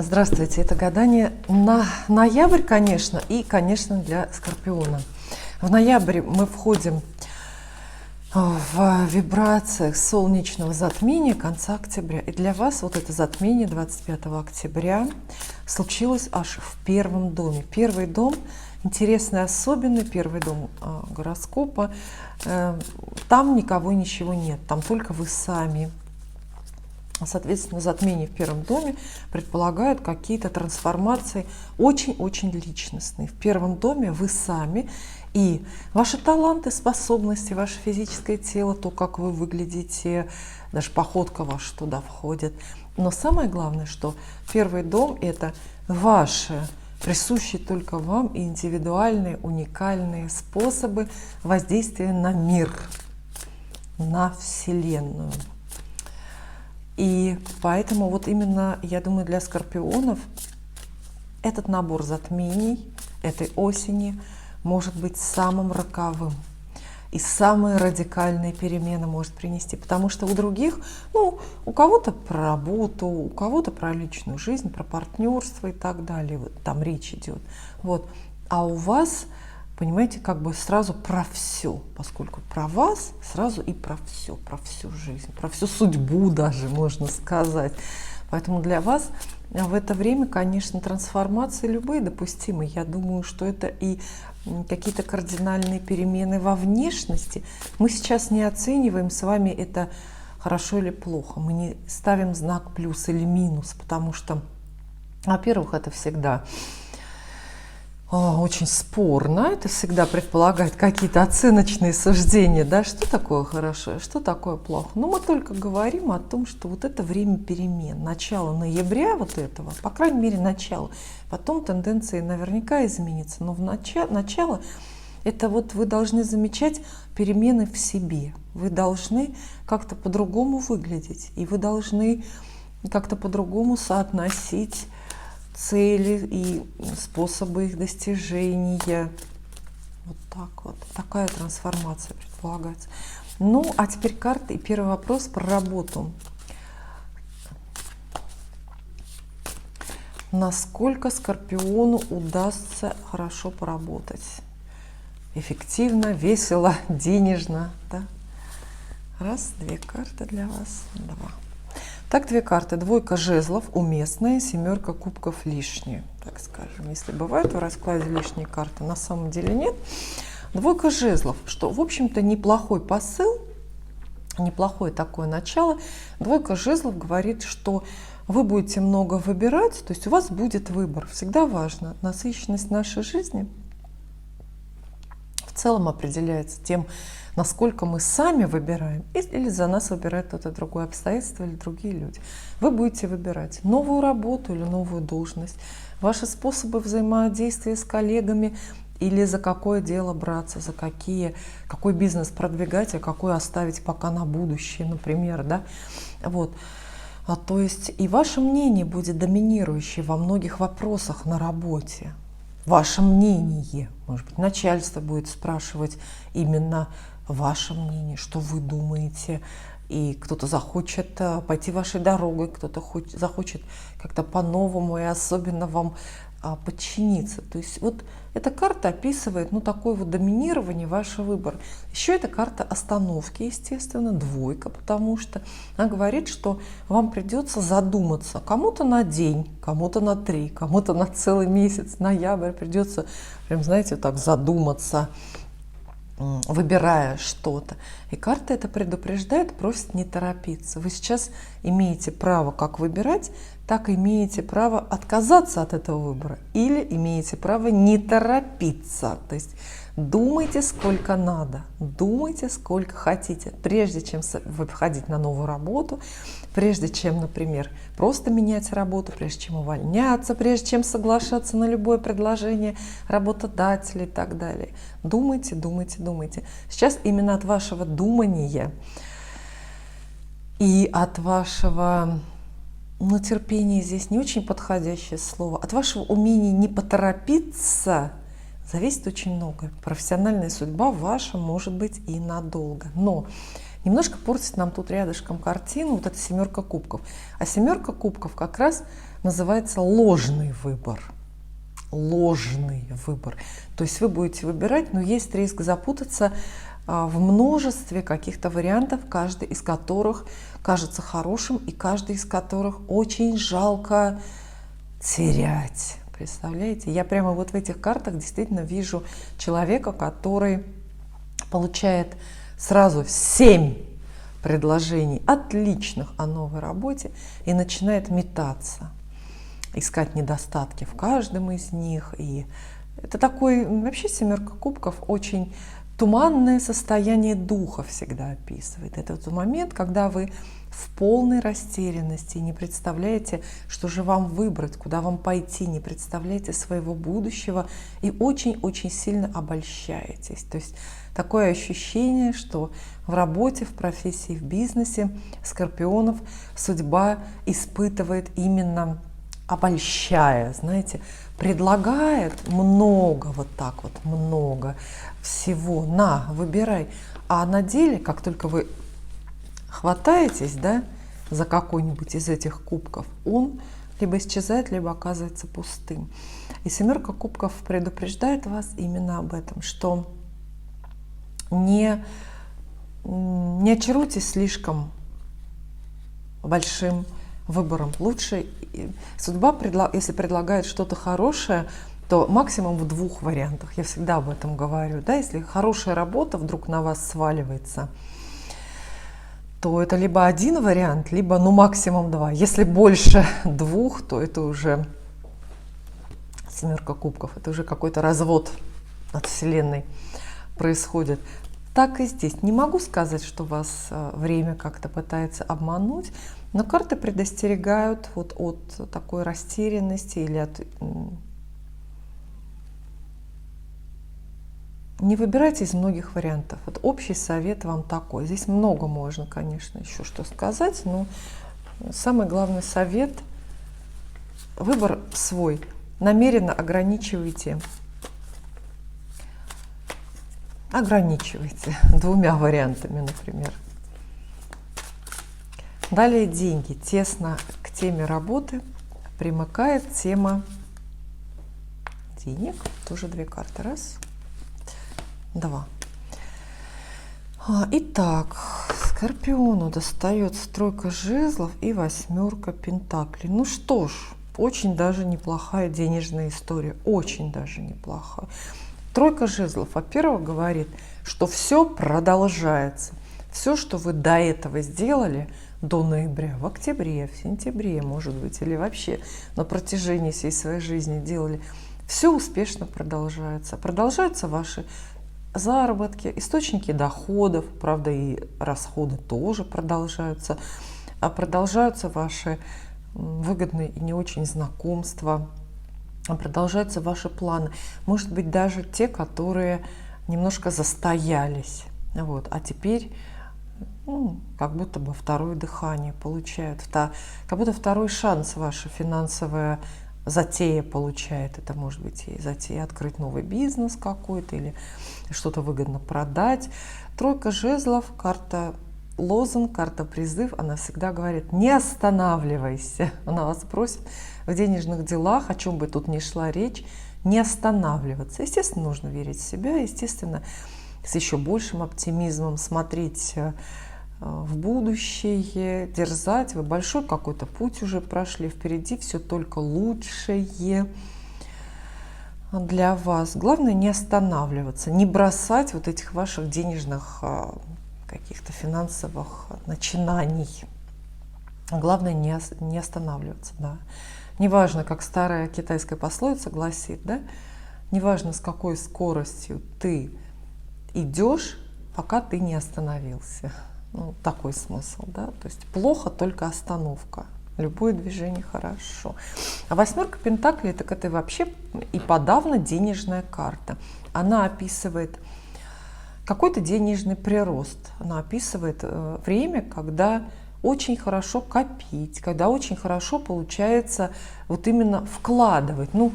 Здравствуйте, это гадание на ноябрь, конечно, и, конечно, для Скорпиона. В ноябре мы входим в вибрациях солнечного затмения конца октября. И для вас вот это затмение 25 октября случилось аж в первом доме. Первый дом интересный, особенный, первый дом гороскопа. Там никого, ничего нет, там только вы сами. Соответственно, затмение в первом доме предполагает какие-то трансформации очень-очень личностные. В первом доме вы сами, и ваши таланты, способности, ваше физическое тело, то, как вы выглядите, даже походка ваша туда входит. Но самое главное, что первый дом – это ваши, присущие только вам индивидуальные, уникальные способы воздействия на мир, на Вселенную. И поэтому вот именно, я думаю, для скорпионов этот набор затмений этой осени может быть самым роковым. И самые радикальные перемены может принести. Потому что у других, у кого-то про работу, у кого-то про личную жизнь, про партнерство и так далее. Вот там речь идет. Вот. А у вас, понимаете, как бы сразу про все, поскольку про вас сразу и про всю жизнь, про всю судьбу даже, можно сказать. Поэтому для вас в это время, конечно, трансформации любые допустимы. Я думаю, что это и какие-то кардинальные перемены во внешности. Мы сейчас не оцениваем с вами это хорошо или плохо. Мы не ставим знак плюс или минус, потому что, во-первых, это всегда очень спорно, это всегда предполагает какие-то оценочные суждения, да, что такое хорошо, что такое плохо. Но мы только говорим о том, что вот это время перемен, начало ноября вот этого, по крайней мере начало, потом тенденции наверняка изменятся, но в начало это вот вы должны замечать перемены в себе, вы должны как-то по-другому выглядеть, и вы должны как-то по-другому соотносить цели и способы их достижения. Вот так вот. Такая трансформация предполагается. Ну, а теперь карты. И первый вопрос про работу. Насколько Скорпиону удастся хорошо поработать? Эффективно, весело, денежно. Да? Раз, две карты для вас. Два. Так, две карты. Двойка жезлов уместная, семерка кубков лишние, так скажем. Если бывает в раскладе лишние карты, на самом деле нет. Двойка жезлов, что, в общем-то, неплохой посыл, неплохое такое начало. Двойка жезлов говорит, что вы будете много выбирать, то есть у вас будет выбор. Всегда важно. Насыщенность нашей жизни в целом определяется тем, насколько мы сами выбираем, или за нас выбирает кто-то другое обстоятельство или другие люди. Вы будете выбирать новую работу или новую должность, ваши способы взаимодействия с коллегами или за какое дело браться, за какой бизнес продвигать, а какой оставить пока на будущее, например. Да? Вот. То есть и ваше мнение будет доминирующее во многих вопросах на работе. Ваше мнение, может быть, начальство будет спрашивать именно ваше мнение, что вы думаете, и кто-то захочет пойти вашей дорогой, кто-то захочет как-то по-новому и особенно вам подчиниться. То есть вот эта карта описывает такое вот доминирование, ваш выбор. Еще эта карта остановки, естественно, двойка, потому что она говорит, что вам придется задуматься. Кому-то на день, кому-то на 3, кому-то на целый месяц, ноябрь придется, прям, знаете, так задуматься, выбирая что-то. И карта это предупреждает, просит не торопиться. Вы сейчас имеете право как выбирать, так и имеете право отказаться от этого выбора. Или имеете право не торопиться. То есть думайте сколько надо, думайте сколько хотите. Прежде чем выходить на новую работу, прежде чем, например, просто менять работу, прежде чем увольняться, прежде чем соглашаться на любое предложение работодателя и так далее. Думайте, думайте, думайте. Сейчас именно от вашего думания и от вашего терпение здесь не очень подходящее слово, от вашего умения не поторопиться зависит очень много. Профессиональная судьба ваша может быть и надолго. Но Немножко портит нам тут рядышком картину вот эта семерка кубков. А семерка кубков как раз называется ложный выбор. Ложный выбор. То есть вы будете выбирать, но есть риск запутаться в множестве каких-то вариантов, каждый из которых кажется хорошим и каждый из которых очень жалко терять. Представляете? Я прямо вот в этих картах действительно вижу человека, который получает сразу 7 предложений отличных о новой работе и начинает метаться, искать недостатки в каждом из них. И это такой, вообще семерка кубков очень туманное состояние духа всегда описывает. Это тот момент, когда вы в полной растерянности, не представляете, что же вам выбрать, куда вам пойти, не представляете своего будущего и очень-очень сильно обольщаетесь. То есть такое ощущение, что в работе, в профессии, в бизнесе скорпионов судьба испытывает именно обольщая, знаете, предлагает много, вот так вот много всего, на, выбирай. А на деле, как только вы хватаетесь, да, за какой-нибудь из этих кубков, он либо исчезает, либо оказывается пустым. И семерка кубков предупреждает вас именно об этом, что не очаруйтесь слишком большим выбором. Лучше судьба, если предлагает что-то хорошее, то максимум в 2 вариантах. Я всегда об этом говорю. Да? Если хорошая работа вдруг на вас сваливается, то это либо 1 вариант, либо максимум 2. Если больше 2, то это уже семерка кубков. Это уже какой-то развод от Вселенной происходит. Так и здесь. Не могу сказать, что вас время как-то пытается обмануть, но карты предостерегают вот от такой растерянности или от... Не выбирайте из многих вариантов. Вот общий совет вам такой. Здесь много можно, конечно, еще что сказать, но самый главный совет – выбор свой. Намеренно ограничивайте 2 вариантами, например. Далее деньги. Тесно к теме работы примыкает тема денег. Тоже 2 карты. 1, 2. Итак, Скорпиону достается 3 жезлов и 8 пентаклей. Ну что ж, очень даже неплохая денежная история. Очень даже неплохая. 3 жезлов, во-первых, говорит, что все продолжается. Все, что вы до этого сделали, до ноября, в октябре, в сентябре, может быть, или вообще на протяжении всей своей жизни делали, все успешно продолжается. Продолжаются ваши заработки, источники доходов, правда, и расходы тоже продолжаются. А продолжаются ваши выгодные и не очень знакомства, продолжаются ваши планы. Может быть, даже те, которые немножко застоялись. Вот. А теперь как будто бы 2 дыхание получают. Как будто 2 шанс ваша финансовая затея получает. Это может быть и затея открыть новый бизнес какой-то или что-то выгодно продать. 3 жезлов, карта лозунг, карта призыв, она всегда говорит: не останавливайся. Она вас просит в денежных делах, о чем бы тут ни шла речь, не останавливаться. Естественно, нужно верить в себя, естественно, с еще большим оптимизмом смотреть в будущее, дерзать. Вы большой какой-то путь уже прошли, впереди все только лучшее для вас. Главное не останавливаться, не бросать вот этих ваших денежных каких-то финансовых начинаний. Главное не останавливаться. Да. Неважно, как старая китайская пословица гласит, да, неважно, с какой скоростью ты идешь, пока ты не остановился. Ну, такой смысл, да. То есть плохо только остановка. Любое движение хорошо. А 8 пентаклей, так это вообще и подавно денежная карта. Она описывает какой-то денежный прирост. Она описывает время, когда очень хорошо копить, когда очень хорошо получается вот именно вкладывать. Ну,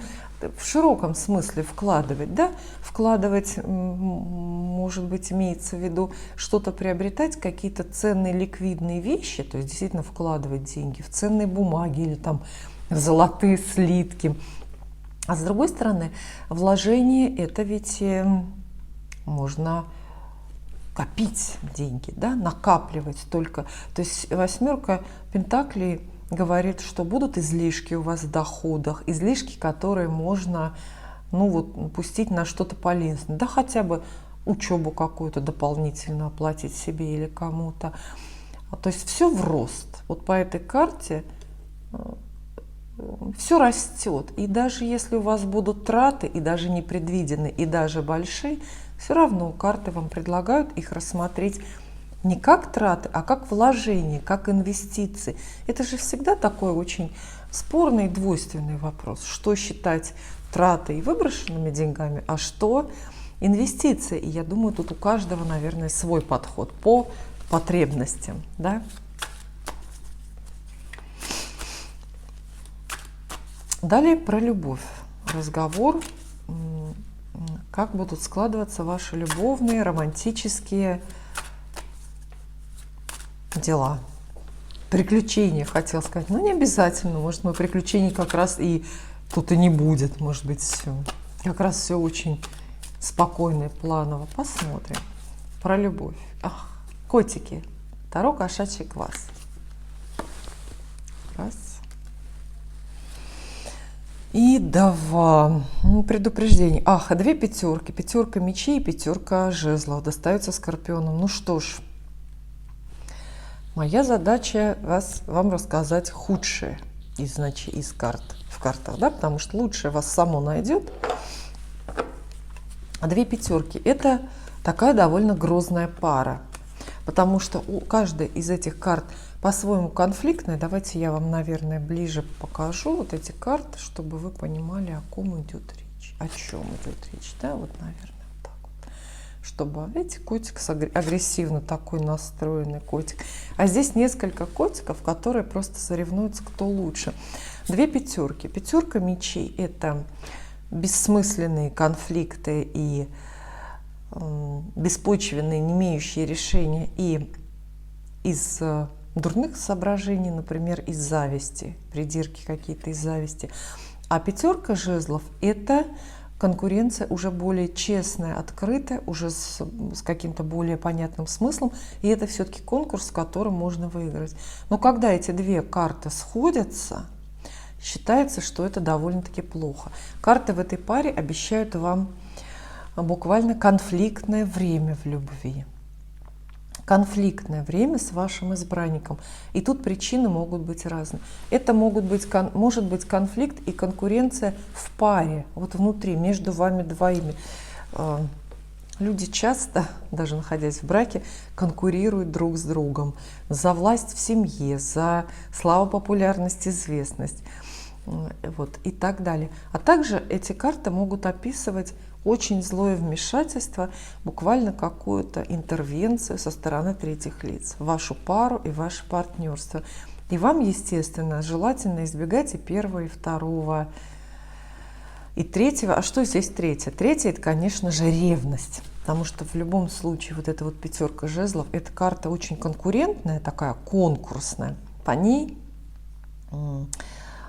в широком смысле вкладывать, да, вкладывать, может быть, имеется в виду что-то приобретать, какие-то ценные ликвидные вещи, то есть действительно вкладывать деньги в ценные бумаги или там в золотые слитки. А с другой стороны, вложение это ведь можно копить деньги, да, накапливать только. То есть восьмерка пентаклей говорит, что будут излишки у вас в доходах, излишки, которые можно, ну вот, пустить на что-то полезное, да, хотя бы учебу какую-то дополнительно оплатить себе или кому-то. То есть все в рост. Вот по этой карте все растет. И даже если у вас будут траты, и даже непредвиденные, и даже большие, все равно карты вам предлагают их рассмотреть не как траты, а как вложение, как инвестиции. Это же всегда такой очень спорный и двойственный вопрос. Что считать тратой и выброшенными деньгами, а что инвестиции. И я думаю, тут у каждого, наверное, свой подход по потребностям. Да? Далее про любовь. Разговор, как будут складываться ваши любовные, романтические дела. Приключения, хотел сказать. Но не обязательно. Может, быть, приключений как раз и тут и не будет. Может быть, как раз все очень спокойно и планово. Посмотрим. Про любовь. Ах, котики. Таро кошачий глаз. Раз. И два. Предупреждение. Ах, две пятерки. Пятерка мечей и пятерка жезлов. Достается Скорпионам. Ну что ж. Моя задача вам рассказать худшее из карт в картах, да, потому что лучшее вас само найдет. А две пятерки – это такая довольно грозная пара, потому что у каждой из этих карт по-своему конфликтная. Давайте я вам, наверное, ближе покажу вот эти карты, чтобы вы понимали, о ком идет речь, о чем идет речь, да, вот, наверное. Чтобы, видите, котик агрессивно такой настроенный котик. А здесь несколько котиков, которые просто соревнуются, кто лучше. Две пятерки. Пятерка мечей – это бессмысленные конфликты и беспочвенные, не имеющие решения, и из дурных соображений, например, из зависти, придирки какие-то из зависти. А пятерка жезлов – это конкуренция уже более честная, открытая, уже с каким-то более понятным смыслом. И это все-таки конкурс, в котором можно выиграть. Но когда эти две карты сходятся, считается, что это довольно-таки плохо. Карты в этой паре обещают вам буквально конфликтное время в любви. Конфликтное время с вашим избранником. И тут причины могут быть разные. Это может быть конфликт и конкуренция в паре, вот внутри, между вами двоими. Люди часто, даже находясь в браке, конкурируют друг с другом за власть в семье, за славу, популярность, известность, вот, и так далее. А также эти карты могут описывать очень злое вмешательство, буквально какую-то интервенцию со стороны третьих лиц в вашу пару и ваше партнерство. И вам, естественно, желательно избегать и первого, и второго, и третьего. А что здесь третье? Третье – это, конечно же, ревность. Потому что в любом случае вот эта вот пятерка жезлов – это карта очень конкурентная, такая конкурсная. По ней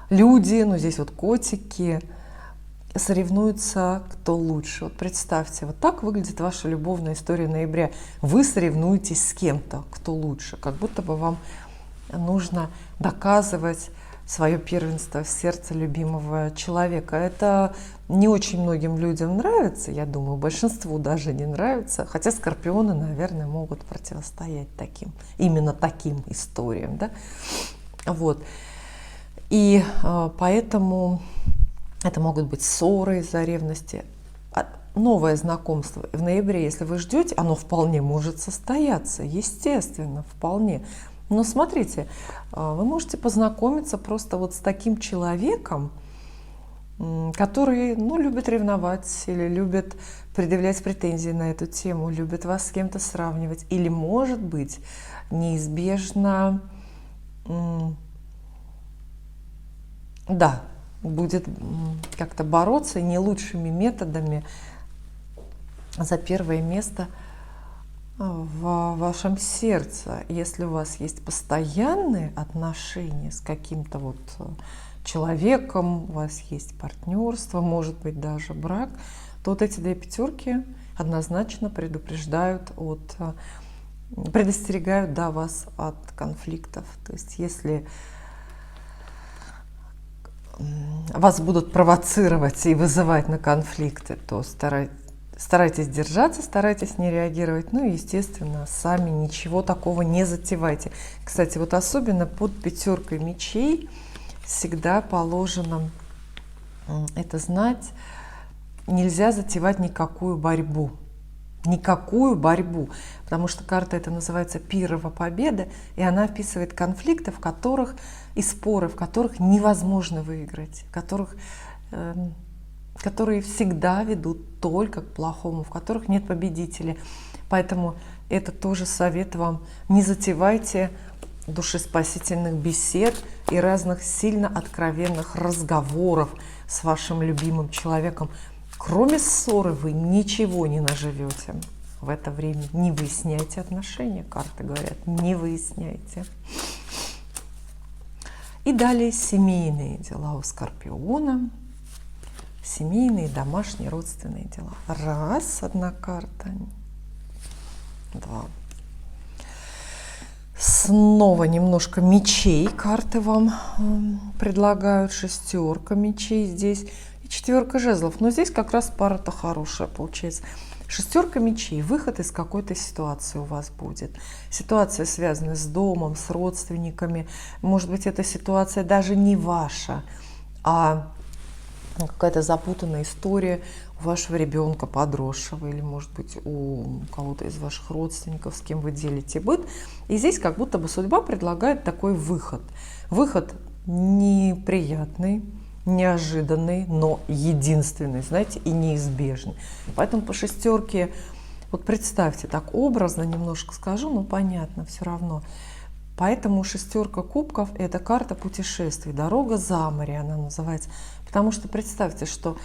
люди, ну здесь вот котики, соревнуются, кто лучше. Вот представьте, вот так выглядит ваша любовная история ноября. Вы соревнуетесь с кем-то, кто лучше. Как будто бы вам нужно доказывать свое первенство в сердце любимого человека. Это не очень многим людям нравится, я думаю, большинству даже не нравится. Хотя скорпионы, наверное, могут противостоять именно таким историям. Да? Вот. И поэтому это могут быть ссоры из-за ревности. Новое знакомство в ноябре, если вы ждете, оно вполне может состояться, естественно, вполне. Но смотрите, вы можете познакомиться просто вот с таким человеком, который, ну, любит ревновать или любит предъявлять претензии на эту тему, любит вас с кем-то сравнивать. Или, может быть, неизбежно, да, будет как-то бороться и не лучшими методами за первое место в вашем сердце. Если у вас есть постоянные отношения с каким-то вот человеком, у вас есть партнерство, может быть даже брак, то вот эти 2 пятерки однозначно предупреждают предостерегают, да, вас от конфликтов. То есть если вас будут провоцировать и вызывать на конфликты, то старайтесь держаться, старайтесь не реагировать. Ну и, естественно, сами ничего такого не затевайте. Кстати, вот особенно под 5 мечей всегда положено это знать. Нельзя затевать никакую борьбу. Никакую борьбу. Потому что карта эта называется Пиррова победа, и она описывает конфликты, в которых и споры, в которых невозможно выиграть, которые всегда ведут только к плохому, в которых нет победителя. Поэтому это тоже совет вам. Не затевайте душеспасительных бесед и разных сильно откровенных разговоров с вашим любимым человеком. Кроме ссоры вы ничего не наживете в это время. Не выясняйте отношения, карты говорят, не выясняйте. И далее семейные дела у Скорпиона. Семейные, домашние, родственные дела. Раз, одна карта. 2. Снова немножко мечей карты вам предлагают. 6 мечей здесь и 4 жезлов. Но здесь как раз пара-то хорошая получается. 6 мечей. Выход из какой-то ситуации у вас будет. Ситуация, связанная с домом, с родственниками. Может быть, эта ситуация даже не ваша, а какая-то запутанная история у вашего ребенка подросшего, или, может быть, у кого-то из ваших родственников, с кем вы делите быт. И здесь как будто бы судьба предлагает такой выход. Выход неприятный, неожиданный, но единственный, знаете, и неизбежный. Поэтому по 6, вот представьте, так образно немножко скажу, но понятно все равно. Поэтому 6 кубков – это карта путешествий, дорога за море она называется. Потому что представьте, что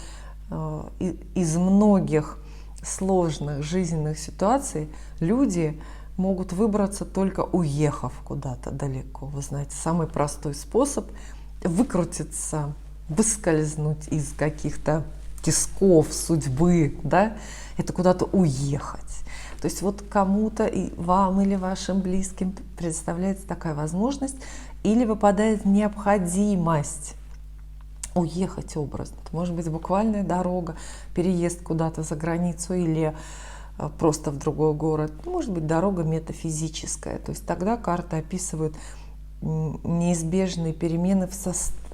из многих сложных жизненных ситуаций люди могут выбраться, только уехав куда-то далеко. Вы знаете, самый простой способ выкрутиться, выскользнуть из каких-то тисков судьбы, да, это куда-то уехать. То есть вот кому-то, и вам или вашим близким представляется такая возможность, или выпадает необходимость уехать образно. Это может быть буквальная дорога, переезд куда-то за границу или просто в другой город. Может быть дорога метафизическая. То есть тогда карты описывают неизбежные перемены в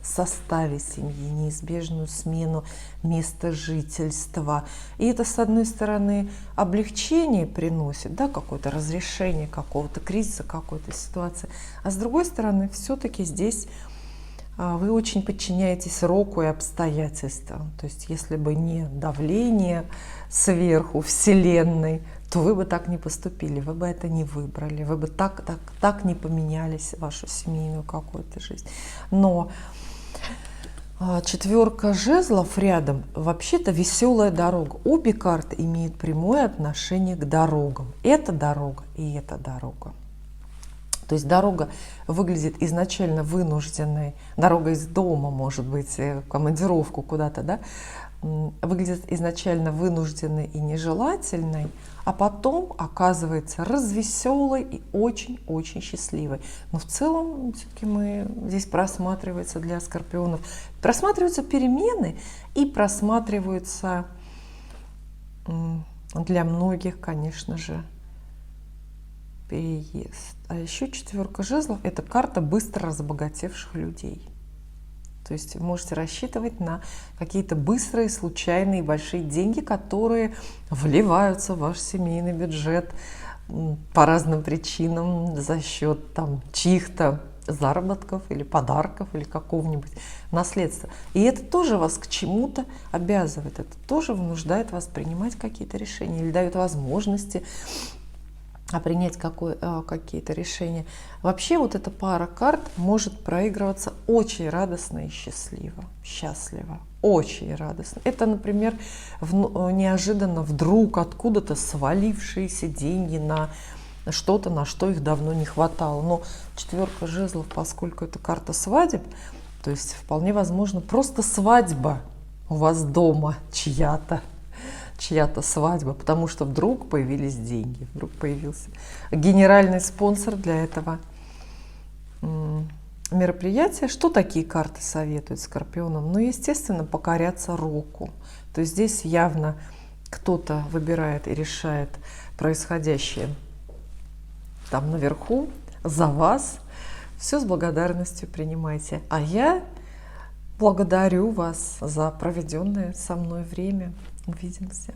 составе семьи, неизбежную смену места жительства. И это, с одной стороны, облегчение приносит, да, какое-то разрешение какого-то кризиса, какой-то ситуации. А с другой стороны, все-таки здесь вы очень подчиняетесь року и обстоятельствам. То есть если бы не давление сверху, Вселенной, то вы бы так не поступили, вы бы это не выбрали, вы бы так не поменялись вашу семейную какую-то жизнь. Но 4 жезлов рядом, вообще-то веселая дорога. Обе карты имеют прямое отношение к дорогам. Это дорога и эта дорога. То есть дорога выглядит изначально вынужденной, дорога из дома, может быть, в командировку куда-то, да, выглядит изначально вынужденной и нежелательной, а потом оказывается развеселой и очень-очень счастливой. Но в целом все-таки здесь просматривается для скорпионов, просматриваются перемены и просматриваются для многих, конечно же, переезд. А еще 4 жезлов – это карта быстро разбогатевших людей. То есть вы можете рассчитывать на какие-то быстрые, случайные, большие деньги, которые вливаются в ваш семейный бюджет по разным причинам за счет чьих-то заработков или подарков или какого-нибудь наследства. И это тоже вас к чему-то обязывает, это тоже вынуждает вас принимать какие-то решения или дает возможности а принять какие-то решения. Вообще вот эта пара карт может проигрываться очень радостно и счастливо, очень радостно. Это, например, неожиданно вдруг откуда-то свалившиеся деньги на что-то, на что их давно не хватало. Но четверка жезлов, поскольку это карта свадеб, то есть вполне возможно просто свадьба у вас дома чья-то свадьба, потому что вдруг появились деньги, вдруг появился генеральный спонсор для этого мероприятия. Что такие карты советуют скорпионам? Ну, естественно, покоряться року. То есть здесь явно кто-то выбирает и решает происходящее там наверху за вас. Все с благодарностью принимайте. А я благодарю вас за проведенное со мной время. Увидимся.